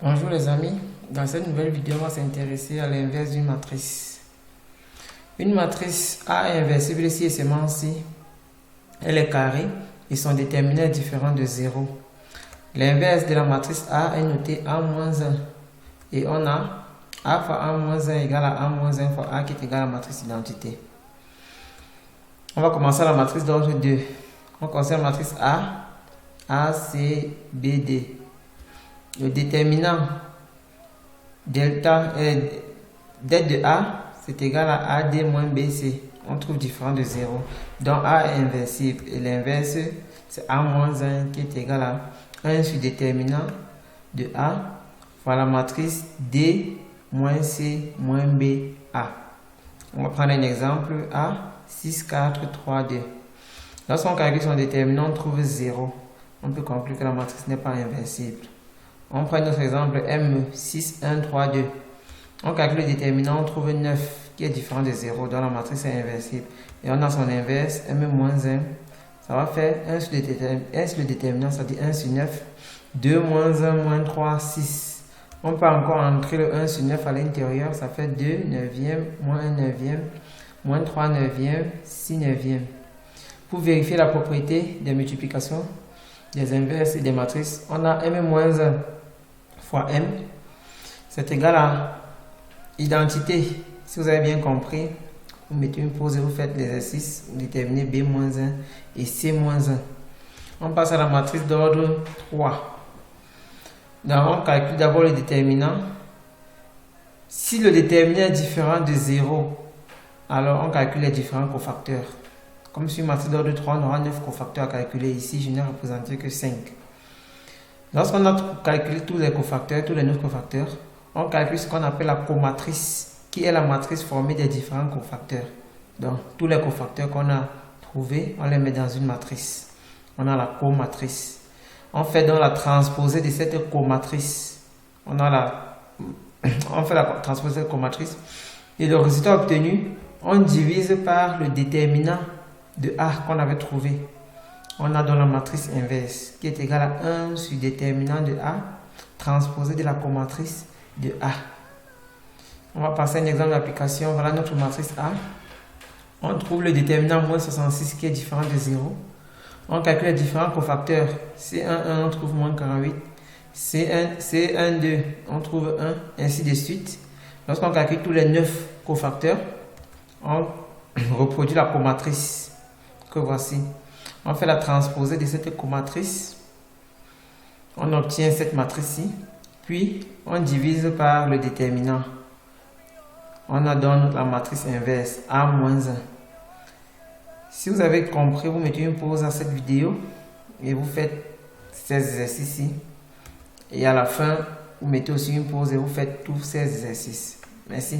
Bonjour les amis, dans cette nouvelle vidéo on va s'intéresser à l'inverse d'une matrice. Une matrice A est inversible si et seulement si elle est carrée et son déterminant est différent de 0. L'inverse de la matrice A est noté A-1 et on a A fois A-1 égale à A-1 fois A qui est égal à la matrice identité. On va commencer à la matrice d'ordre 2. On considère la matrice A, C, B, D. Le déterminant delta D de A, c'est égal à AD moins BC. On trouve différent de 0. Donc A est inversible. Et l'inverse, c'est A moins 1 qui est égal à 1 sur déterminant de A fois la matrice D moins C moins B A. On va prendre un exemple A, 6, 4, 3, 2. Lorsqu'on calcule son déterminant, on trouve 0. On peut conclure que la matrice n'est pas inversible. On prend notre exemple M, 6, 1, 3, 2. On calcule le déterminant, on trouve 9 qui est différent de 0, donc la matrice est inversible. Et on a son inverse, M-1, ça va faire 1 sur le déterminant, c'est-à-dire 1 sur 9. 2 moins 1 moins 3, 6. On peut encore entrer le 1 sur 9 à l'intérieur, ça fait 2 neuvième, moins 1 neuvième, moins 3 neuvième, 6 neuvième. Pour vérifier la propriété des multiplications, des inverses et des matrices, on a M-1 fois M, c'est égal à identité. Si vous avez bien compris, vous mettez une pause et vous faites l'exercice, vous déterminez B-1 et C-1. On passe à la matrice d'ordre 3. Donc on calcule d'abord le déterminant. Si le déterminant est différent de 0, alors on calcule les différents cofacteurs. Comme sur une matrice d'ordre 3, on aura 9 cofacteurs à calculer. Ici, je n'ai représenté que 5. Lorsqu'on a calculé tous les cofacteurs, tous les 9 cofacteurs, on calcule ce qu'on appelle la comatrice, qui est la matrice formée des différents cofacteurs. Donc, tous les cofacteurs qu'on a trouvés, on les met dans une matrice. On a la comatrice. On fait donc la transposée de cette comatrice. On fait la transposée de cette comatrice. Et le résultat obtenu, on divise par le déterminant de A qu'on avait trouvé. On a donc la matrice inverse qui est égale à 1 sur déterminant de A transposé de la comatrice de A. On va passer à un exemple d'application. Voilà notre matrice A. On trouve le déterminant moins 66 qui est différent de 0. On calcule les différents cofacteurs. C1, 1, on trouve moins 48. C1, 2, on trouve 1, ainsi de suite. Lorsqu'on calcule tous les 9 cofacteurs, on reproduit la comatrice que voici. On fait la transposée de cette comatrice. On obtient cette matrice-ci. Puis, on divise par le déterminant. On a donc la matrice inverse, A-1. Si vous avez compris, vous mettez une pause à cette vidéo et vous faites ces exercices-ci. Et à la fin, vous mettez aussi une pause et vous faites tous ces exercices. Merci.